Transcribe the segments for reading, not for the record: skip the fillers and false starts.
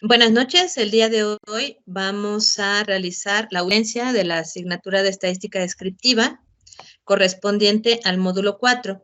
Buenas noches, el día de hoy vamos a realizar la audiencia de la asignatura de Estadística Descriptiva correspondiente al módulo 4.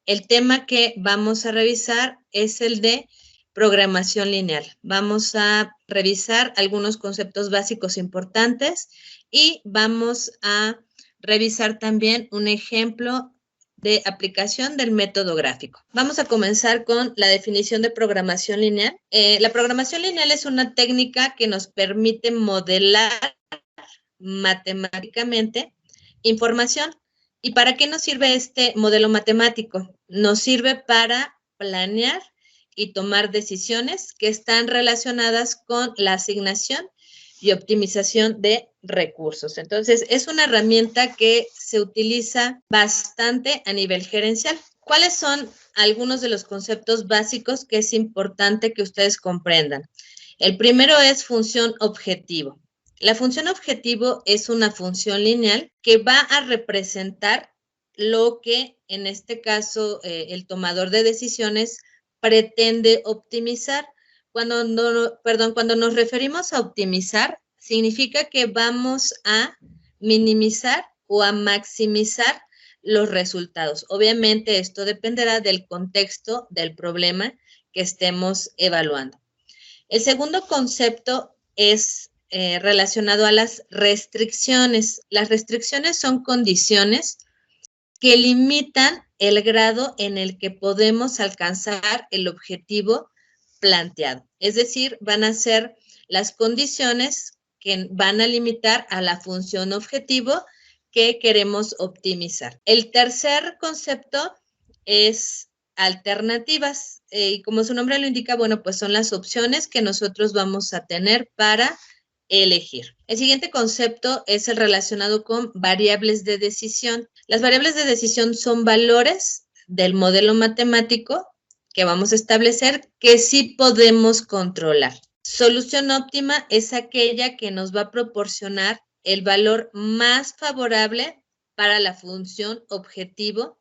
El tema que vamos a revisar es el de programación lineal. Vamos a revisar algunos conceptos básicos importantes y vamos a revisar también un ejemplo de aplicación del método gráfico. Vamos a comenzar con la definición de programación lineal. La programación lineal es una técnica que nos permite modelar matemáticamente información. ¿Y para qué nos sirve este modelo matemático? Nos sirve para planear y tomar decisiones que están relacionadas con la asignación y optimización de recursos. Entonces, es una herramienta que se utiliza bastante a nivel gerencial. ¿Cuáles son algunos de los conceptos básicos que es importante que ustedes comprendan? El primero es función objetivo. La función objetivo es una función lineal que va a representar lo que, en este caso, el tomador de decisiones pretende optimizar. Cuando nos referimos a optimizar, significa que vamos a minimizar o a maximizar los resultados. Obviamente, esto dependerá del contexto del problema que estemos evaluando. El segundo concepto es relacionado a las restricciones. Las restricciones son condiciones que limitan el grado en el que podemos alcanzar el objetivo planteado. Es decir, van a ser las condiciones que van a limitar a la función objetivo que queremos optimizar. El tercer concepto es alternativas, y como su nombre lo indica, bueno, pues son las opciones que nosotros vamos a tener para elegir. El siguiente concepto es el relacionado con variables de decisión. Las variables de decisión son valores del modelo matemático que vamos a establecer que sí podemos controlar. Solución óptima es aquella que nos va a proporcionar el valor más favorable para la función objetivo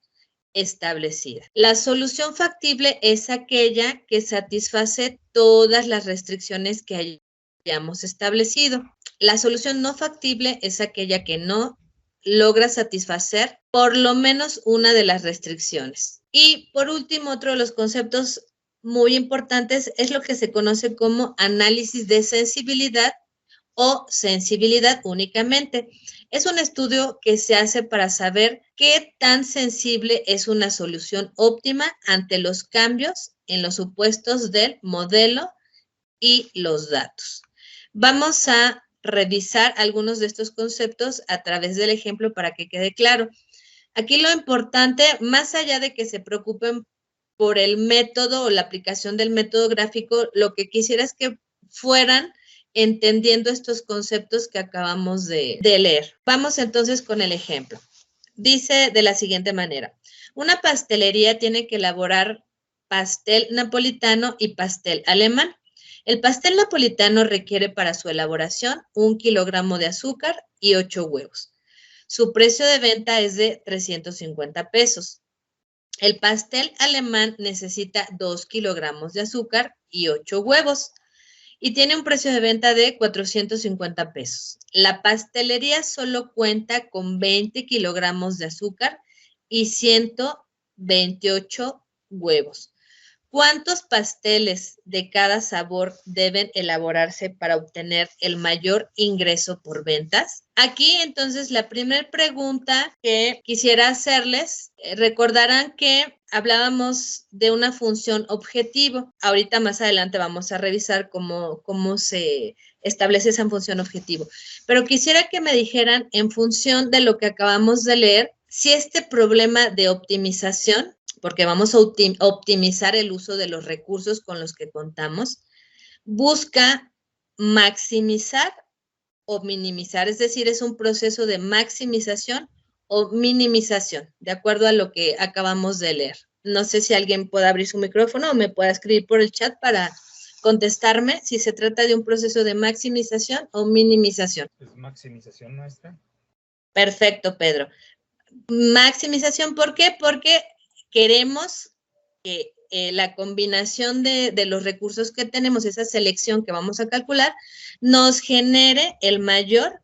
establecida. La solución factible es aquella que satisface todas las restricciones que hayamos establecido. La solución no factible es aquella que no logra satisfacer por lo menos una de las restricciones. Y por último, otro de los conceptos muy importantes es lo que se conoce como análisis de sensibilidad o sensibilidad únicamente. Es un estudio que se hace para saber qué tan sensible es una solución óptima ante los cambios en los supuestos del modelo y los datos. Vamos a revisar algunos de estos conceptos a través del ejemplo para que quede claro. Aquí lo importante, más allá de que se preocupen por el método o la aplicación del método gráfico, lo que quisiera es que fueran entendiendo estos conceptos que acabamos de leer. Vamos entonces con el ejemplo. Dice de la siguiente manera: una pastelería tiene que elaborar pastel napolitano y pastel alemán. El pastel napolitano requiere para su elaboración 1 kilogramo de azúcar y 8 huevos. Su precio de venta es de 350 pesos. El pastel alemán necesita 2 kilogramos de azúcar y 8 huevos y tiene un precio de venta de 450 pesos. La pastelería solo cuenta con 20 kilogramos de azúcar y 128 huevos. ¿Cuántos pasteles de cada sabor deben elaborarse para obtener el mayor ingreso por ventas? Aquí, entonces, la primera pregunta que quisiera hacerles, recordarán que hablábamos de una función objetivo. Ahorita más adelante vamos a revisar cómo se establece esa función objetivo. Pero quisiera que me dijeran, en función de lo que acabamos de leer, si este problema de optimización, porque vamos a optimizar el uso de los recursos con los que contamos, busca maximizar o minimizar, es decir, es un proceso de maximización o minimización, de acuerdo a lo que acabamos de leer. No sé si alguien puede abrir su micrófono o me pueda escribir por el chat para contestarme si se trata de un proceso de maximización o minimización. Es maximización, maestra. Perfecto, Pedro. Maximización, ¿por qué? Porque queremos que la combinación de los recursos que tenemos, esa selección que vamos a calcular, nos genere el mayor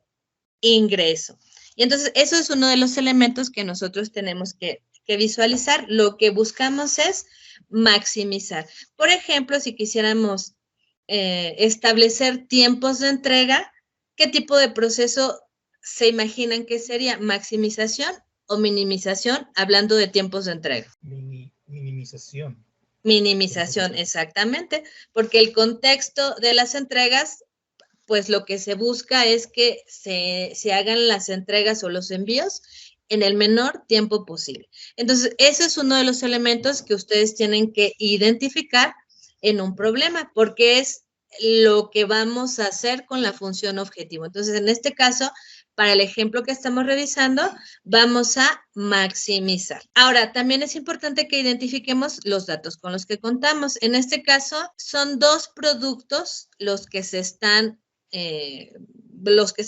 ingreso. Y entonces, eso es uno de los elementos que nosotros tenemos que visualizar. Lo que buscamos es maximizar. Por ejemplo, si quisiéramos establecer tiempos de entrega, ¿qué tipo de proceso se imaginan que sería? ¿Maximización o minimización? Hablando de tiempos de entrega. Minimización. Minimización, exactamente, porque el contexto de las entregas, pues lo que se busca es que se hagan las entregas o los envíos en el menor tiempo posible. Entonces, ese es uno de los elementos que ustedes tienen que identificar en un problema, porque es lo que vamos a hacer con la función objetivo. Entonces, en este caso, para el ejemplo que estamos revisando, vamos a maximizar. Ahora, también es importante que identifiquemos los datos con los que contamos. En este caso, son 2 productos los que se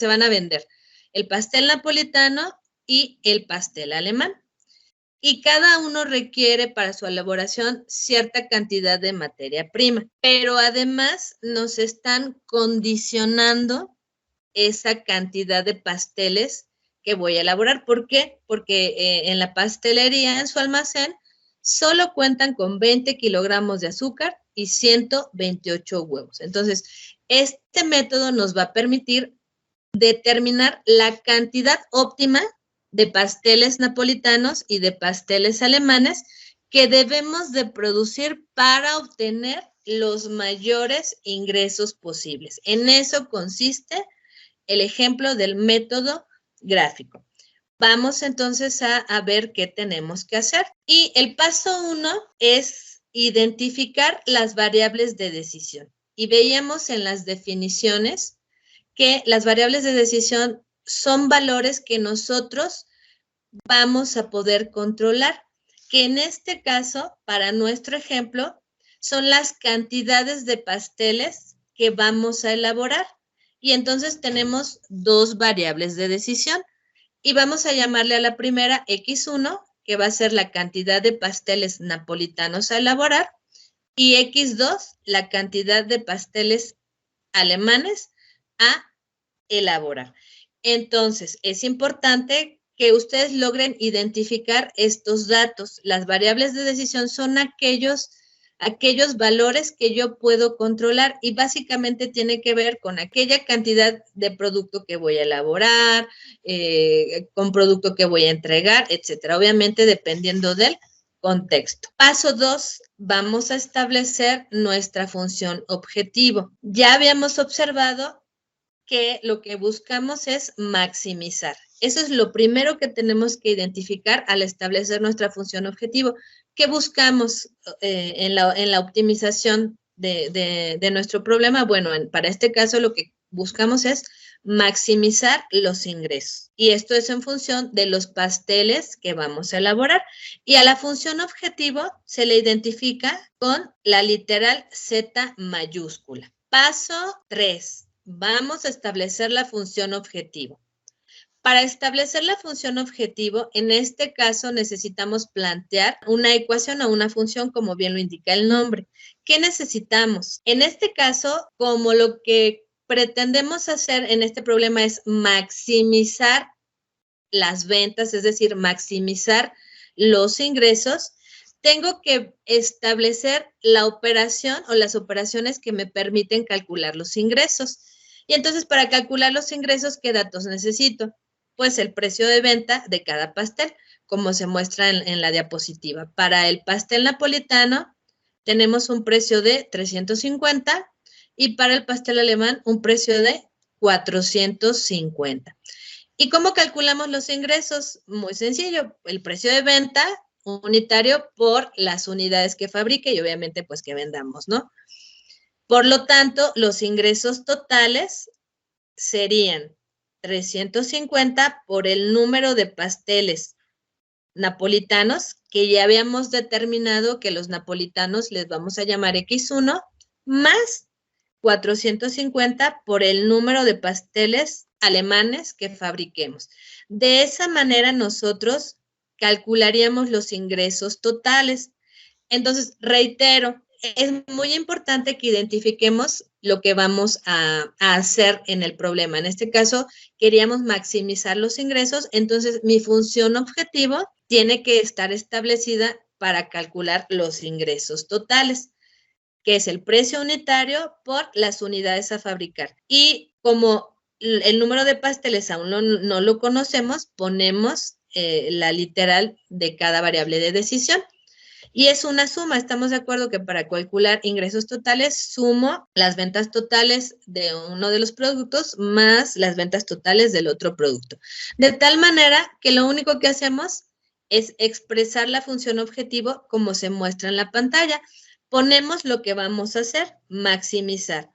van a vender. El pastel napolitano y el pastel alemán. Y cada uno requiere para su elaboración cierta cantidad de materia prima, pero además nos están condicionando esa cantidad de pasteles que voy a elaborar. ¿Por qué? Porque en la pastelería, en su almacén, solo cuentan con 20 kilogramos de azúcar y 128 huevos. Entonces, este método nos va a permitir determinar la cantidad óptima de pasteles napolitanos y de pasteles alemanes que debemos de producir para obtener los mayores ingresos posibles. En eso consiste el ejemplo del método gráfico. Vamos entonces a ver qué tenemos que hacer. Y el paso 1 es identificar las variables de decisión. Y veíamos en las definiciones que las variables de decisión son valores que nosotros vamos a poder controlar, que en este caso, para nuestro ejemplo, son las cantidades de pasteles que vamos a elaborar. Y entonces tenemos 2 variables de decisión y vamos a llamarle a la primera X1, que va a ser la cantidad de pasteles napolitanos a elaborar, y X2, la cantidad de pasteles alemanes a elaborar. Entonces, es importante que ustedes logren identificar estos datos. Las variables de decisión son aquellos valores que yo puedo controlar y básicamente tiene que ver con aquella cantidad de producto que voy a elaborar, con producto que voy a entregar, etcétera. Obviamente dependiendo del contexto. Paso 2, vamos a establecer nuestra función objetivo. Ya habíamos observado que lo que buscamos es maximizar. Eso es lo primero que tenemos que identificar al establecer nuestra función objetivo. ¿Qué buscamos en la optimización de nuestro problema? Bueno, para este caso lo que buscamos es maximizar los ingresos. Y esto es en función de los pasteles que vamos a elaborar. Y a la función objetivo se le identifica con la literal Z mayúscula. Paso 3. Vamos a establecer la función objetivo. Para establecer la función objetivo, en este caso necesitamos plantear una ecuación o una función, como bien lo indica el nombre. ¿Qué necesitamos? En este caso, como lo que pretendemos hacer en este problema es maximizar las ventas, es decir, maximizar los ingresos, tengo que establecer la operación o las operaciones que me permiten calcular los ingresos. Y entonces, para calcular los ingresos, ¿qué datos necesito? Pues el precio de venta de cada pastel, como se muestra en la diapositiva. Para el pastel napolitano tenemos un precio de 350 y para el pastel alemán un precio de 450. ¿Y cómo calculamos los ingresos? Muy sencillo, el precio de venta unitario por las unidades que fabrique y obviamente pues que vendamos, ¿no? Por lo tanto, los ingresos totales serían 350 por el número de pasteles napolitanos, que ya habíamos determinado que los napolitanos les vamos a llamar X1, más 450 por el número de pasteles alemanes que fabriquemos. De esa manera nosotros calcularíamos los ingresos totales. Entonces, reitero, es muy importante que identifiquemos lo que vamos a hacer en el problema. En este caso, queríamos maximizar los ingresos, entonces mi función objetivo tiene que estar establecida para calcular los ingresos totales, que es el precio unitario por las unidades a fabricar. Y como el número de pasteles aún no lo conocemos, ponemos la literal de cada variable de decisión. Y es una suma, estamos de acuerdo que para calcular ingresos totales sumo las ventas totales de uno de los productos más las ventas totales del otro producto. De tal manera que lo único que hacemos es expresar la función objetivo como se muestra en la pantalla. Ponemos lo que vamos a hacer, maximizar.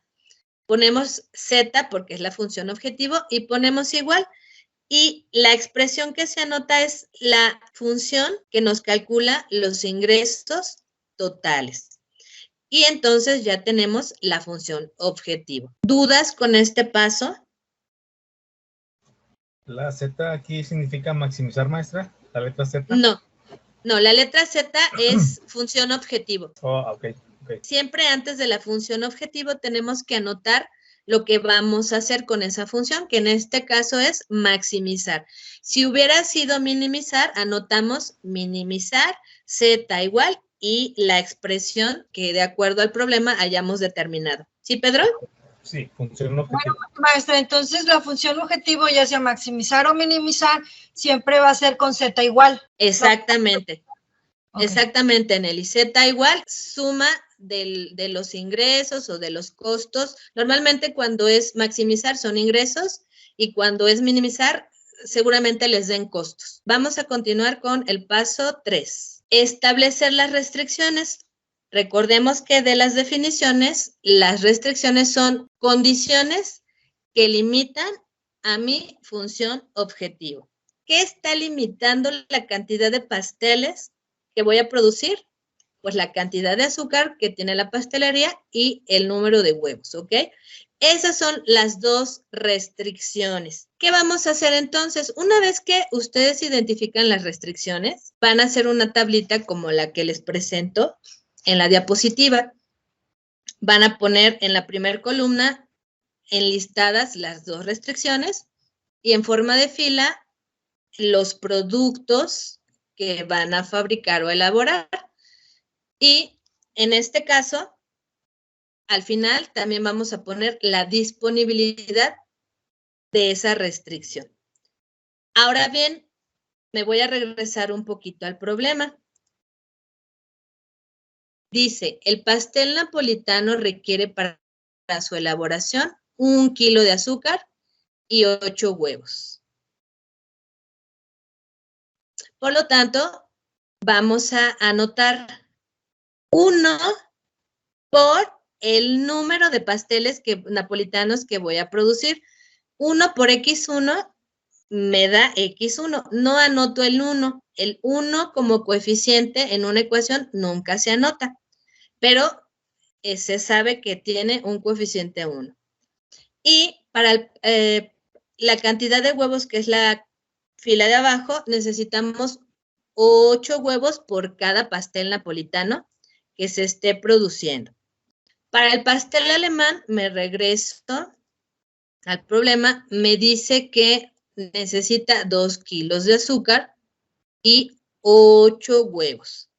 Ponemos Z porque es la función objetivo y ponemos igual. Y la expresión que se anota es la función que nos calcula los ingresos totales. Y entonces ya tenemos la función objetivo. ¿Dudas con este paso? La Z aquí significa maximizar, maestra. La letra Z. No, la letra Z es función objetivo. Oh, ok. Siempre antes de la función objetivo tenemos que anotar lo que vamos a hacer con esa función, que en este caso es maximizar. Si hubiera sido minimizar, anotamos minimizar, Z igual y la expresión que de acuerdo al problema hayamos determinado. ¿Sí, Pedro? Sí, función objetivo. Bueno, maestra, entonces la función objetivo, ya sea maximizar o minimizar, siempre va a ser con Z igual. Exactamente. Okay. Exactamente, Nelly. Z igual, suma de los ingresos o de los costos. Normalmente cuando es maximizar son ingresos y cuando es minimizar seguramente les den costos. Vamos a continuar con el paso 3. Establecer las restricciones. Recordemos que de las definiciones, las restricciones son condiciones que limitan a mi función objetivo. ¿Qué está limitando la cantidad de pasteles que voy a producir? Pues la cantidad de azúcar que tiene la pastelería y el número de huevos, ¿ok? Esas son las dos restricciones. ¿Qué vamos a hacer entonces? Una vez que ustedes identifican las restricciones, van a hacer una tablita como la que les presento en la diapositiva. Van a poner en la primera columna enlistadas las dos restricciones y en forma de fila los productos que van a fabricar o elaborar. Y en este caso, al final también vamos a poner la disponibilidad de esa restricción. Ahora bien, me voy a regresar un poquito al problema. Dice, el pastel napolitano requiere para su elaboración 1 kilo de azúcar y 8 huevos. Por lo tanto, vamos a anotar 1 por el número de pasteles napolitanos que voy a producir. 1 por X1 me da X1. No anoto el 1. El 1 como coeficiente en una ecuación nunca se anota, pero se sabe que tiene un coeficiente 1. Y para la cantidad de huevos, que es la fila de abajo, necesitamos 8 huevos por cada pastel napolitano que se esté produciendo. Para el pastel alemán, me regreso al problema, me dice que necesita 2 kilos de azúcar y 8 huevos.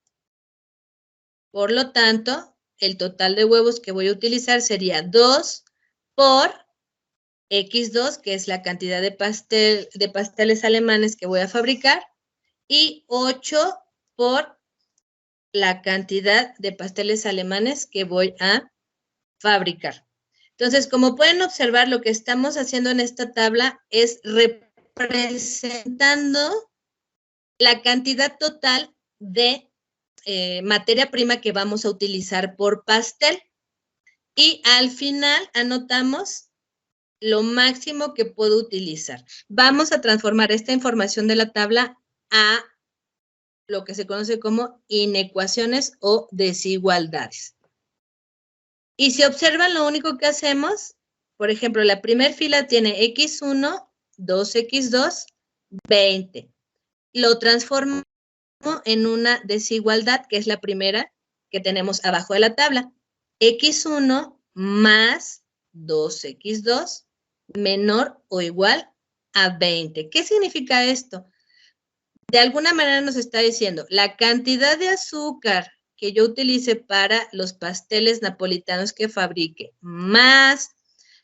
Por lo tanto, el total de huevos que voy a utilizar sería 2 por X2, que es la cantidad de pasteles alemanes que voy a fabricar, y 8 por la cantidad de pasteles alemanes que voy a fabricar. Entonces, como pueden observar, lo que estamos haciendo en esta tabla es representando la cantidad total de materia prima que vamos a utilizar por pastel. Y al final anotamos lo máximo que puedo utilizar. Vamos a transformar esta información de la tabla a lo que se conoce como inecuaciones o desigualdades. Y si observan, lo único que hacemos, por ejemplo, la primera fila tiene X1, 2X2, 20. Lo transformo en una desigualdad, que es la primera, que tenemos abajo de la tabla. X1 más 2x2 menor o igual a 20. ¿Qué significa esto? De alguna manera nos está diciendo, la cantidad de azúcar que yo utilice para los pasteles napolitanos que fabrique, más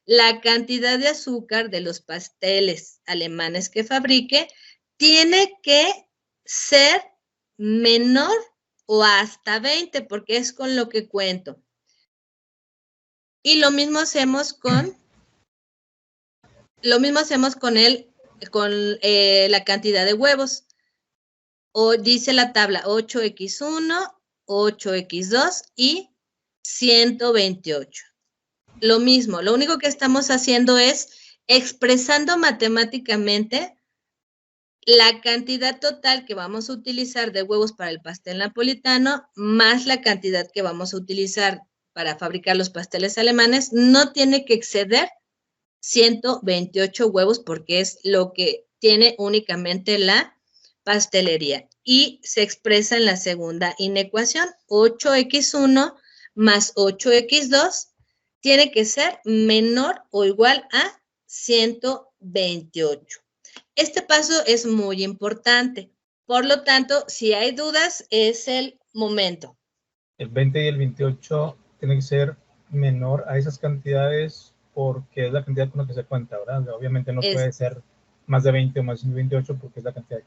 la cantidad de azúcar de los pasteles alemanes que fabrique, tiene que ser menor o hasta 20, porque es con lo que cuento. Y lo mismo hacemos con la cantidad de huevos. O dice la tabla 8x1, 8x2 y 128. Lo mismo, lo único que estamos haciendo es expresando matemáticamente la cantidad total que vamos a utilizar de huevos para el pastel napolitano más la cantidad que vamos a utilizar para fabricar los pasteles alemanes. No tiene que exceder 128 huevos porque es lo que tiene únicamente la pastelería. Y se expresa en la segunda inecuación, 8x1 más 8x2 tiene que ser menor o igual a 128. Este paso es muy importante. Por lo tanto, si hay dudas, es el momento. El 20 y el 28 tienen que ser menor a esas cantidades porque es la cantidad con la que se cuenta, ¿verdad? Obviamente no puede ser más de 20 o más de 28 porque es la cantidad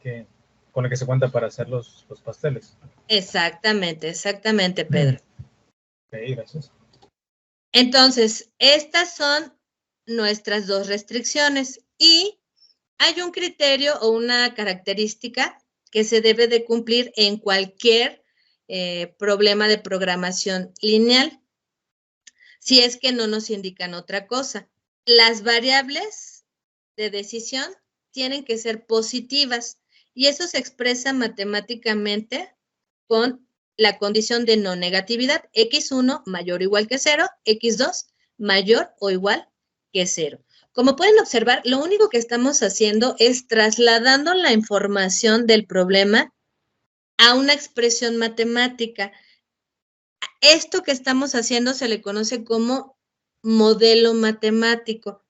con la que se cuenta para hacer los pasteles. Exactamente, Pedro. Ok, gracias. Entonces, estas son nuestras dos restricciones y hay un criterio o una característica que se debe de cumplir en cualquier problema de programación lineal, si es que no nos indican otra cosa. Las variables de decisión tienen que ser positivas y eso se expresa matemáticamente con la condición de no negatividad, x1 mayor o igual que 0, x2 mayor o igual que 0. Como pueden observar, lo único que estamos haciendo es trasladando la información del problema a una expresión matemática. Esto que estamos haciendo se le conoce como modelo matemático.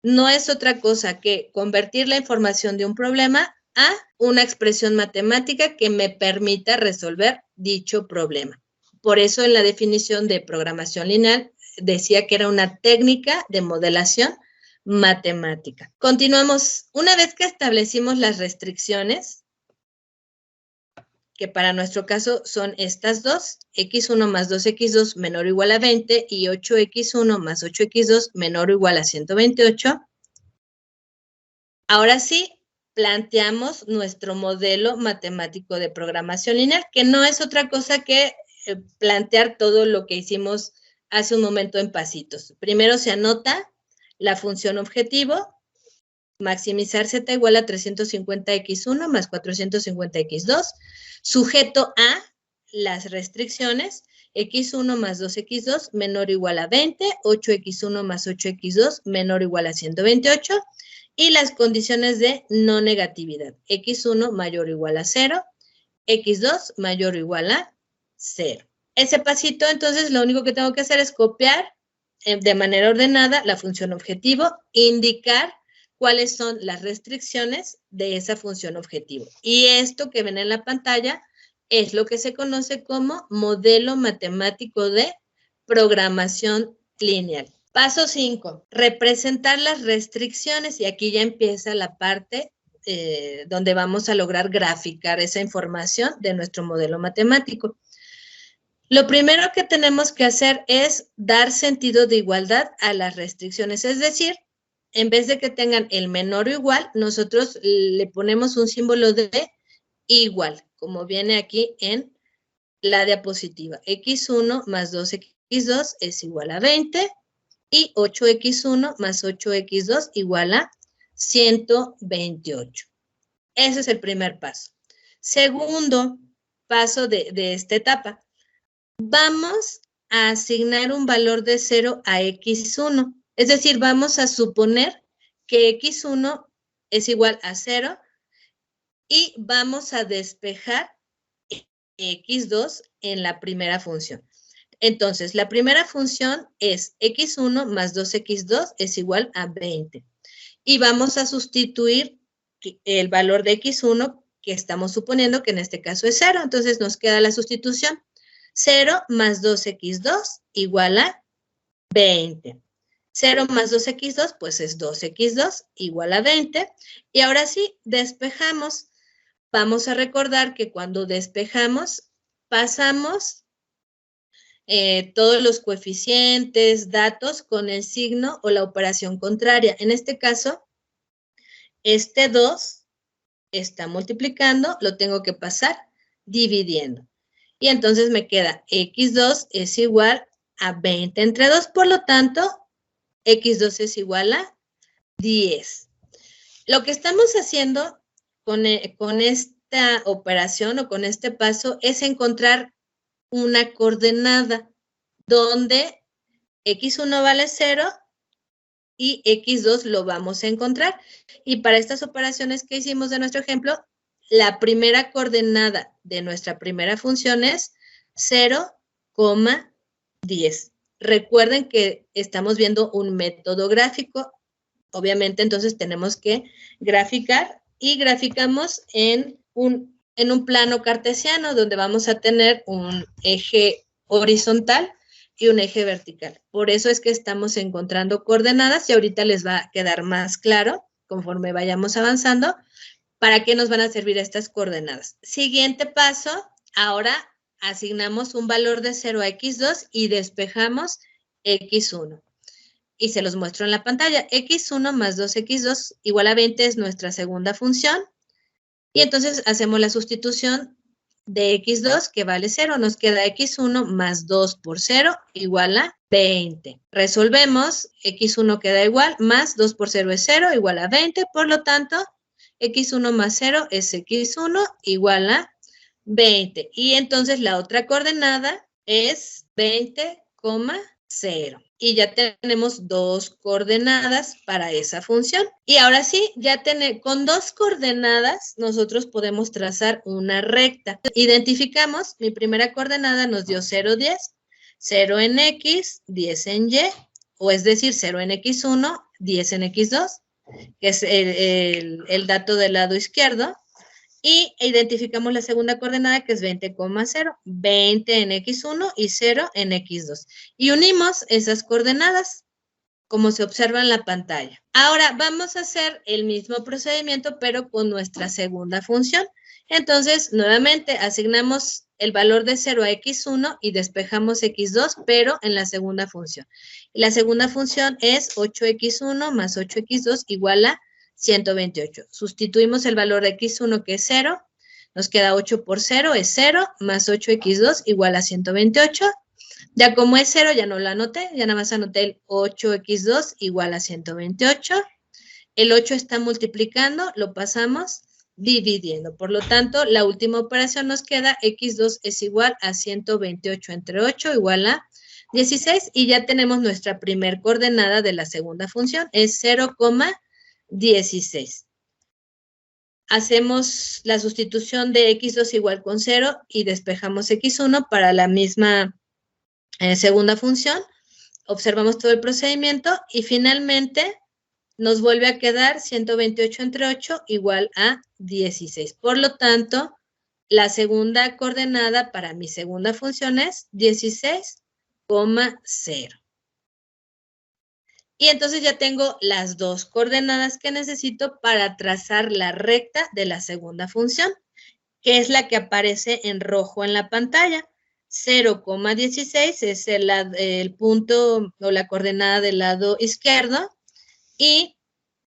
No es otra cosa que convertir la información de un problema a una expresión matemática que me permita resolver dicho problema. Por eso en la definición de programación lineal decía que era una técnica de modelación matemática. Continuamos. Una vez que establecimos las restricciones, que para nuestro caso son estas dos, x1 más 2x2 menor o igual a 20 y 8x1 más 8x2 menor o igual a 128. Ahora sí, planteamos nuestro modelo matemático de programación lineal, que no es otra cosa que plantear todo lo que hicimos hace un momento en pasitos. Primero se anota la función objetivo, maximizar z igual a 350x1 más 450x2, sujeto a las restricciones, x1 más 2x2 menor o igual a 20, 8x1 más 8x2 menor o igual a 128, y las condiciones de no negatividad, x1 mayor o igual a 0, x2 mayor o igual a 0. Ese pasito, entonces, lo único que tengo que hacer es copiar de manera ordenada la función objetivo, indicar cuáles son las restricciones de esa función objetivo. Y esto que ven en la pantalla es lo que se conoce como modelo matemático de programación lineal. Paso 5, representar las restricciones, y aquí ya empieza la parte donde vamos a lograr graficar esa información de nuestro modelo matemático. Lo primero que tenemos que hacer es dar sentido de igualdad a las restricciones, es decir, en vez de que tengan el menor o igual, nosotros le ponemos un símbolo de igual, como viene aquí en la diapositiva. x1 más 2x2 es igual a 20 y 8x1 más 8x2 igual a 128. Ese es el primer paso. Segundo paso de esta etapa. Vamos a asignar un valor de 0 a x1. Es decir, vamos a suponer que x1 es igual a 0 y vamos a despejar x2 en la primera función. Entonces, la primera función es x1 más 2x2 es igual a 20. Y vamos a sustituir el valor de x1 que estamos suponiendo que en este caso es 0. Entonces, nos queda la sustitución. 0 más 2x2 igual a 20. 0 más 2x2, pues es 2x2 igual a 20. Y ahora sí, despejamos. Vamos a recordar que cuando despejamos, pasamos todos los coeficientes, datos con el signo o la operación contraria. En este caso, este 2 está multiplicando, lo tengo que pasar dividiendo. Y entonces me queda x2 es igual a 20 entre 2, por lo tanto, x2 es igual a 10. Lo que estamos haciendo con esta operación o con este paso es encontrar una coordenada donde x1 vale 0 y x2 lo vamos a encontrar. Y para estas operaciones que hicimos de nuestro ejemplo, la primera coordenada de nuestra primera función es 0,10. Recuerden que estamos viendo un método gráfico. Obviamente, entonces tenemos que graficar y graficamos en un plano cartesiano donde vamos a tener un eje horizontal y un eje vertical. Por eso es que estamos encontrando coordenadas y ahorita les va a quedar más claro conforme vayamos avanzando para qué nos van a servir estas coordenadas. Siguiente paso, ahora asignamos un valor de 0 a x2 y despejamos x1. Y se los muestro en la pantalla. x1 más 2x2 igual a 20 es nuestra segunda función. Y entonces hacemos la sustitución de x2 que vale 0. Nos queda x1 más 2 por 0 igual a 20. Resolvemos, x1 queda igual, más 2 por 0 es 0, igual a 20. Por lo tanto, x1 más 0 es x1 igual a 20. Y entonces la otra coordenada es 20,0. Y ya tenemos dos coordenadas para esa función. Y ahora sí, ya con dos coordenadas nosotros podemos trazar una recta. Identificamos, mi primera coordenada nos dio 0, 10, 0 en x, 10 en y, o es decir, 0 en x1, 10 en x2, que es el dato del lado izquierdo. Y identificamos la segunda coordenada que es 20,0, 20 en x1 y 0 en x2. Y unimos esas coordenadas, como se observa en la pantalla. Ahora vamos a hacer el mismo procedimiento, pero con nuestra segunda función. Entonces, nuevamente asignamos el valor de 0 a x1 y despejamos x2, pero en la segunda función. Y la segunda función es 8x1 más 8x2 igual a 128. Sustituimos el valor de x1 que es 0, nos queda 8 por 0 es 0, más 8x2 igual a 128. Ya como es 0 ya no lo anoté, ya nada más anoté el 8x2 igual a 128. El 8 está multiplicando, lo pasamos dividiendo. Por lo tanto, la última operación nos queda x2 es igual a 128 entre 8 igual a 16 y ya tenemos nuestra primer coordenada de la segunda función, es 0,16. Hacemos la sustitución de x2 igual con 0 y despejamos x1 para la misma segunda función. Observamos todo el procedimiento y finalmente nos vuelve a quedar 128 entre 8 igual a 16. Por lo tanto, la segunda coordenada para mi segunda función es 16,0. Y entonces ya tengo las dos coordenadas que necesito para trazar la recta de la segunda función, que es la que aparece en rojo en la pantalla. 0,16 es el punto o la coordenada del lado izquierdo y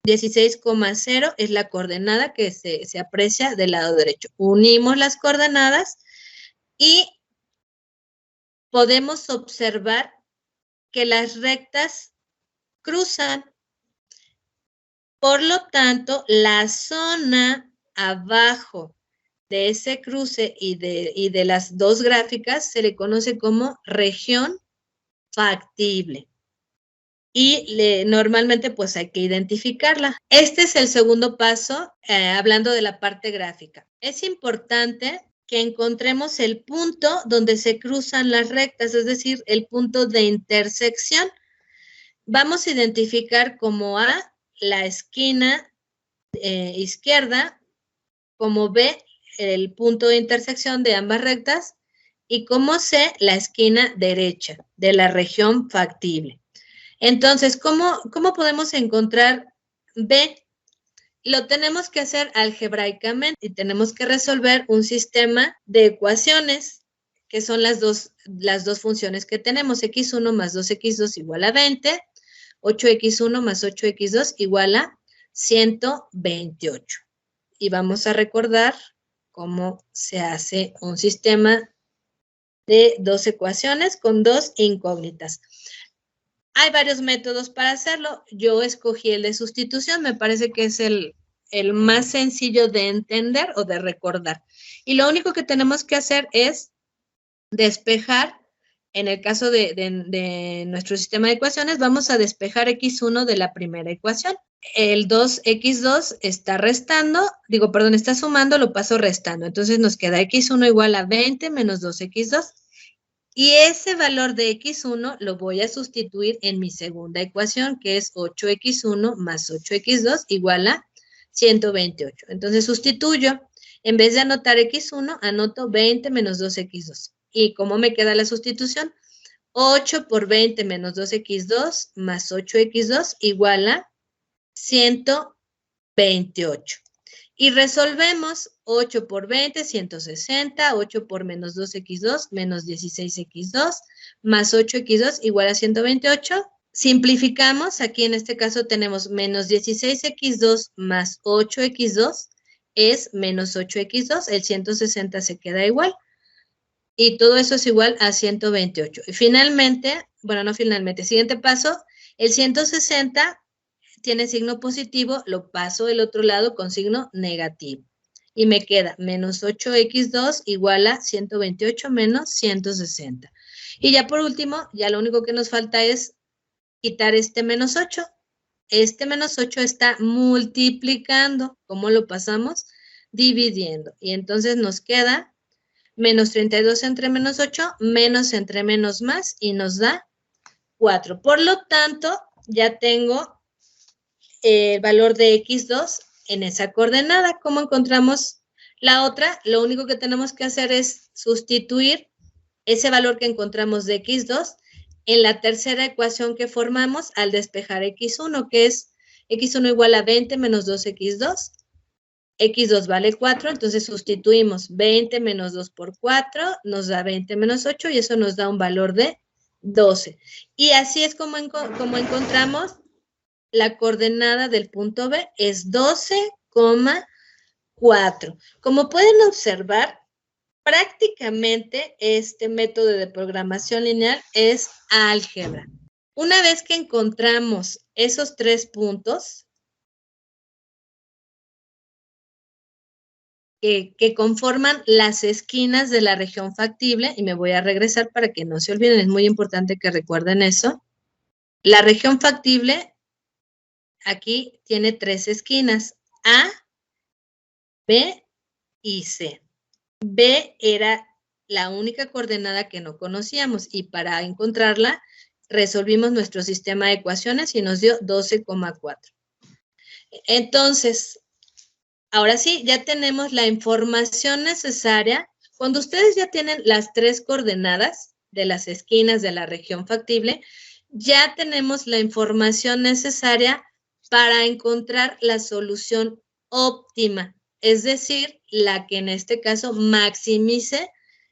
16,0 es la coordenada que se aprecia del lado derecho. Unimos las coordenadas y podemos observar que las rectas cruzan. Por lo tanto, la zona abajo de ese cruce y de las dos gráficas se le conoce como región factible. Y normalmente pues hay que identificarla. Este es el segundo paso, hablando de la parte gráfica. Es importante que encontremos el punto donde se cruzan las rectas, es decir, el punto de intersección. Vamos a identificar como A la esquina izquierda, como B el punto de intersección de ambas rectas y como C la esquina derecha de la región factible. Entonces, ¿cómo podemos encontrar B? Lo tenemos que hacer algebraicamente y tenemos que resolver un sistema de ecuaciones, que son las dos funciones que tenemos, x1 más 2x2 igual a 20, 8x1 más 8x2 igual a 128. Y vamos a recordar cómo se hace un sistema de dos ecuaciones con dos incógnitas. Hay varios métodos para hacerlo. Yo escogí el de sustitución, me parece que es el más sencillo de entender o de recordar. Y lo único que tenemos que hacer es despejar, en el caso de nuestro sistema de ecuaciones, vamos a despejar x1 de la primera ecuación. El 2x2 está está sumando, lo paso restando. Entonces nos queda x1 igual a 20 menos 2x2. Y ese valor de x1 lo voy a sustituir en mi segunda ecuación, que es 8x1 más 8x2 igual a 128. Entonces sustituyo, en vez de anotar x1, anoto 20 menos 2x2. ¿Y cómo me queda la sustitución? 8 por 20 menos 2x2 más 8x2 igual a 128. Y resolvemos 8 por 20, 160, 8 por menos 2x2, menos 16x2, más 8x2 igual a 128. Simplificamos, aquí en este caso tenemos menos 16x2 más 8x2 es menos 8x2, el 160 se queda igual. Y todo eso es igual a 128. Y finalmente, siguiente paso, el 160 tiene signo positivo, lo paso del otro lado con signo negativo. Y me queda menos 8x2 igual a 128 menos 160. Y ya por último, ya lo único que nos falta es quitar este menos 8. Este menos 8 está multiplicando. ¿Cómo lo pasamos? Dividiendo. Y entonces nos queda menos 32 entre menos 8, menos entre menos más, y nos da 4. Por lo tanto, ya tengo el valor de x2 en esa coordenada. ¿Cómo encontramos la otra? Lo único que tenemos que hacer es sustituir ese valor que encontramos de x2 en la tercera ecuación que formamos al despejar x1, que es x1 igual a 20 menos 2x2. x2 vale 4, entonces sustituimos 20 menos 2 por 4, nos da 20 menos 8 y eso nos da un valor de 12. Y así es como encontramos la coordenada del punto B, es 12,4. Como pueden observar, prácticamente este método de programación lineal es álgebra. Una vez que encontramos esos tres puntos que conforman las esquinas de la región factible, y me voy a regresar para que no se olviden, es muy importante que recuerden eso. La región factible aquí tiene tres esquinas, A, B y C. B era la única coordenada que no conocíamos y para encontrarla resolvimos nuestro sistema de ecuaciones y nos dio 12,4. Entonces, ahora sí, ya tenemos la información necesaria. Cuando ustedes ya tienen las tres coordenadas de las esquinas de la región factible, ya tenemos la información necesaria para encontrar la solución óptima, es decir, la que en este caso maximice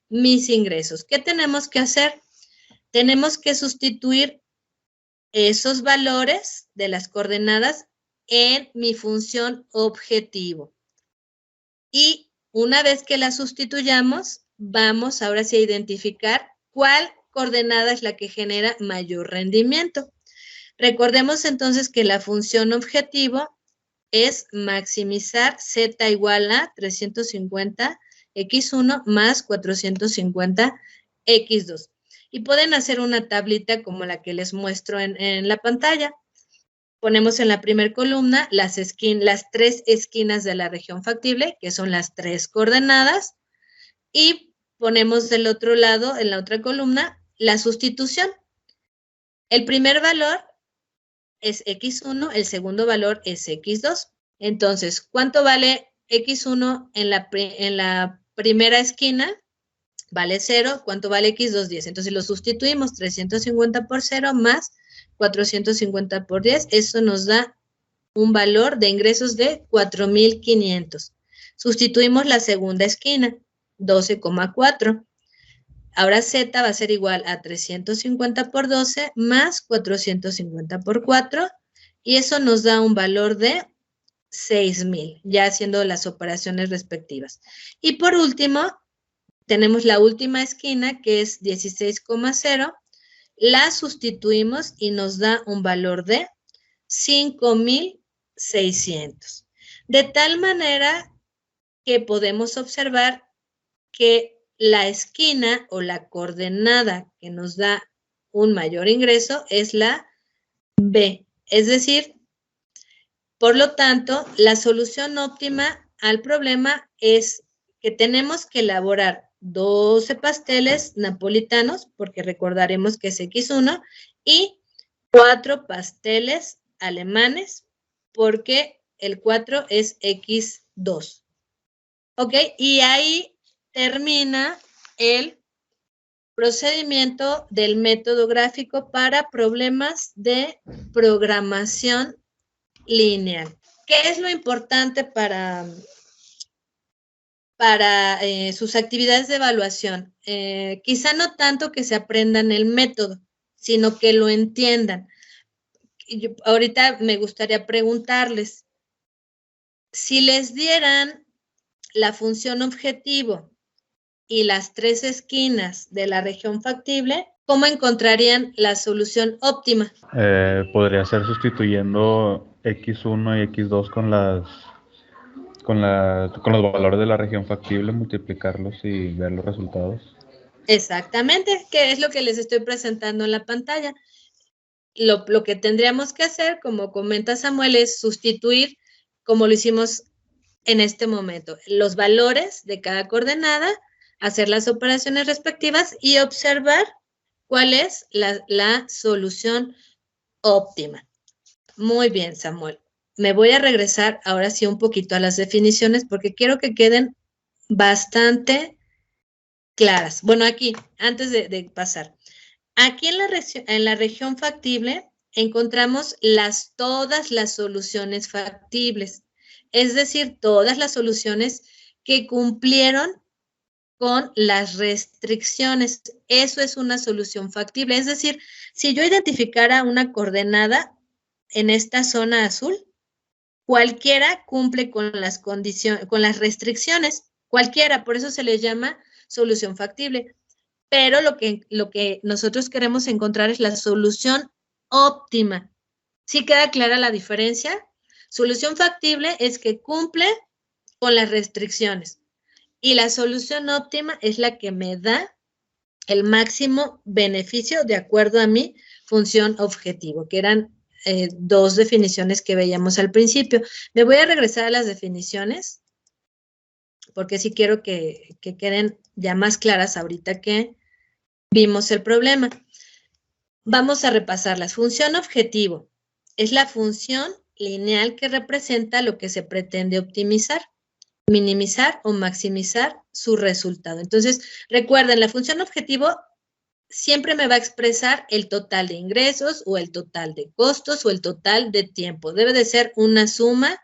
mis ingresos. ¿Qué tenemos que hacer? Tenemos que sustituir esos valores de las coordenadas en mi función objetivo. Y una vez que la sustituyamos, vamos ahora sí a identificar cuál coordenada es la que genera mayor rendimiento. Recordemos entonces que la función objetivo es maximizar z igual a 350 x1 más 450 x2. Y pueden hacer una tablita como la que les muestro en la pantalla. Ponemos en la primera columna las tres esquinas de la región factible, que son las tres coordenadas. y ponemos del otro lado, en la otra columna, la sustitución. El primer valor es X1, el segundo valor es X2. Entonces, ¿cuánto vale X1 en la primera esquina? Vale 0. ¿Cuánto vale X2? 10. Entonces, lo sustituimos, 350 por 0 más 450 por 10. Eso nos da un valor de ingresos de 4,500. Sustituimos la segunda esquina, 12,4. Ahora Z va a ser igual a 350 por 12 más 450 por 4, y eso nos da un valor de 6,000, ya haciendo las operaciones respectivas. Y por último, tenemos la última esquina, que es 16,0, la sustituimos y nos da un valor de 5,600. De tal manera que podemos observar que la esquina o la coordenada que nos da un mayor ingreso es la B. Es decir, por lo tanto, la solución óptima al problema es que tenemos que elaborar 12 pasteles napolitanos, porque recordaremos que es X1, y 4 pasteles alemanes, porque el 4 es X2. ¿Ok? Y ahí termina el procedimiento del método gráfico para problemas de programación lineal. ¿Qué es lo importante para sus actividades de evaluación? Quizá no tanto que se aprendan el método, sino que lo entiendan. Ahorita me gustaría preguntarles, si les dieran la función objetivo y las 3 esquinas de la región factible, ¿cómo encontrarían la solución óptima? Podría ser sustituyendo X1 y X2 con los valores de la región factible, multiplicarlos y ver los resultados. Exactamente, que es lo que les estoy presentando en la pantalla. Lo que tendríamos que hacer, como comenta Samuel, es sustituir, como lo hicimos en este momento, los valores de cada coordenada, hacer las operaciones respectivas y observar cuál es la solución óptima. Muy bien, Samuel. Me voy a regresar ahora sí un poquito a las definiciones porque quiero que queden bastante claras. Bueno, aquí, antes de pasar. Aquí en la región factible encontramos todas las soluciones factibles, es decir, todas las soluciones que cumplieron con las restricciones. Eso es una solución factible. Es decir, si yo identificara una coordenada en esta zona azul, cualquiera cumple con las condiciones, con las restricciones, cualquiera, por eso se le llama solución factible. Pero lo que nosotros queremos encontrar es la solución óptima. ¿Sí queda clara la diferencia? Solución factible es que cumple con las restricciones. Y la solución óptima es la que me da el máximo beneficio de acuerdo a mi función objetivo, que eran 2 definiciones que veíamos al principio. Me voy a regresar a las definiciones, porque sí quiero que queden ya más claras ahorita que vimos el problema. Vamos a repasarlas. Función objetivo es la función lineal que representa lo que se pretende optimizar, minimizar o maximizar su resultado. Entonces, recuerden, la función objetivo siempre me va a expresar el total de ingresos o el total de costos o el total de tiempo. Debe de ser una suma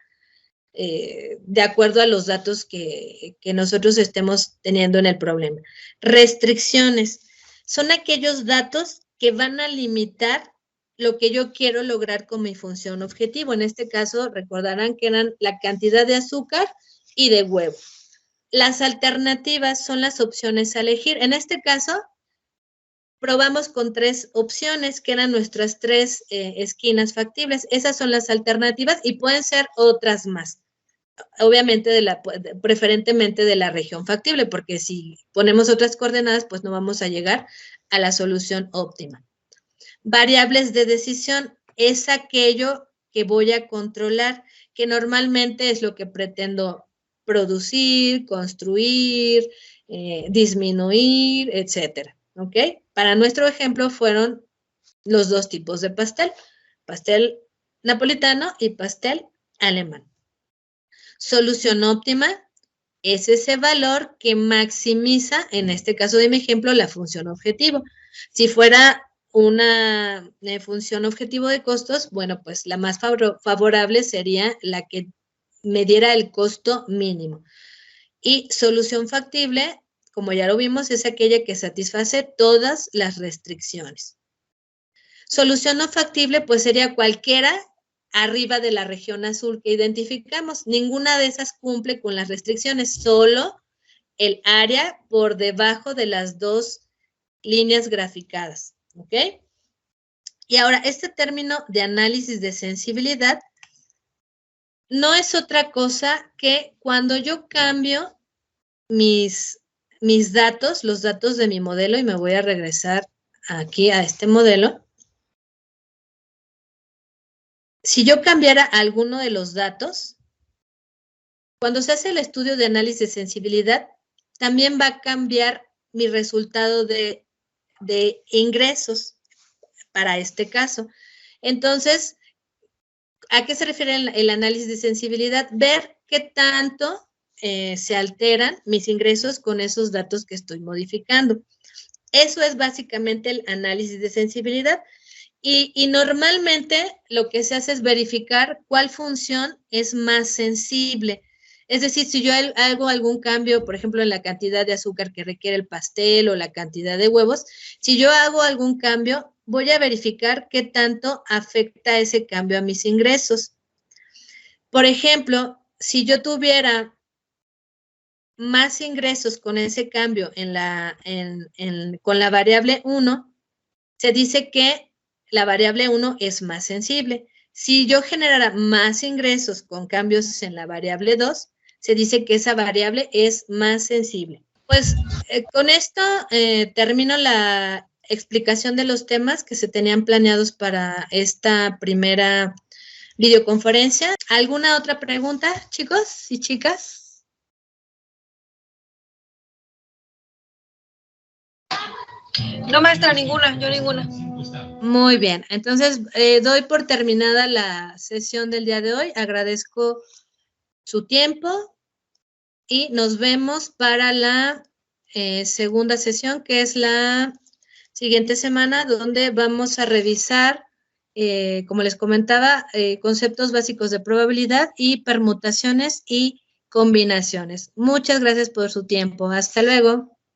de acuerdo a los datos que nosotros estemos teniendo en el problema. Restricciones son aquellos datos que van a limitar lo que yo quiero lograr con mi función objetivo. En este caso, recordarán que eran la cantidad de azúcar y de huevo. Las alternativas son las opciones a elegir. En este caso, probamos con 3 opciones, que eran nuestras 3 esquinas factibles. Esas son las alternativas y pueden ser otras más. Obviamente, preferentemente de la región factible, porque si ponemos otras coordenadas, pues no vamos a llegar a la solución óptima. Variables de decisión es aquello que voy a controlar, que normalmente es lo que pretendo producir, construir, disminuir, etcétera, ¿ok? Para nuestro ejemplo fueron los dos tipos de pastel, pastel napolitano y pastel alemán. Solución óptima es ese valor que maximiza, en este caso de mi ejemplo, la función objetivo. Si fuera una función objetivo de costos, bueno, pues la más favorable sería la que me diera el costo mínimo. Y solución factible, como ya lo vimos, es aquella que satisface todas las restricciones. Solución no factible, pues sería cualquiera arriba de la región azul que identificamos. Ninguna de esas cumple con las restricciones, solo el área por debajo de las dos líneas graficadas, ¿ok? Y ahora, este término de análisis de sensibilidad no es otra cosa que cuando yo cambio mis datos, los datos de mi modelo, y me voy a regresar aquí a este modelo. Si yo cambiara alguno de los datos, cuando se hace el estudio de análisis de sensibilidad, también va a cambiar mi resultado de ingresos para este caso. Entonces, ¿a qué se refiere el análisis de sensibilidad? Ver qué tanto se alteran mis ingresos con esos datos que estoy modificando. Eso es básicamente el análisis de sensibilidad. Y normalmente lo que se hace es verificar cuál función es más sensible. Es decir, si yo hago algún cambio, por ejemplo, en la cantidad de azúcar que requiere el pastel o la cantidad de huevos, si yo hago algún cambio, voy a verificar qué tanto afecta ese cambio a mis ingresos. Por ejemplo, si yo tuviera más ingresos con ese cambio con la variable 1, se dice que la variable 1 es más sensible. Si yo generara más ingresos con cambios en la variable 2, se dice que esa variable es más sensible. Pues con esto termino la explicación de los temas que se tenían planeados para esta primera videoconferencia. ¿Alguna otra pregunta, chicos y chicas? No, maestra, ninguna, yo ninguna. Muy bien, entonces doy por terminada la sesión del día de hoy. Agradezco su tiempo y nos vemos para la segunda sesión, que es la siguiente semana, donde vamos a revisar, como les comentaba, conceptos básicos de probabilidad y permutaciones y combinaciones. Muchas gracias por su tiempo. Hasta luego.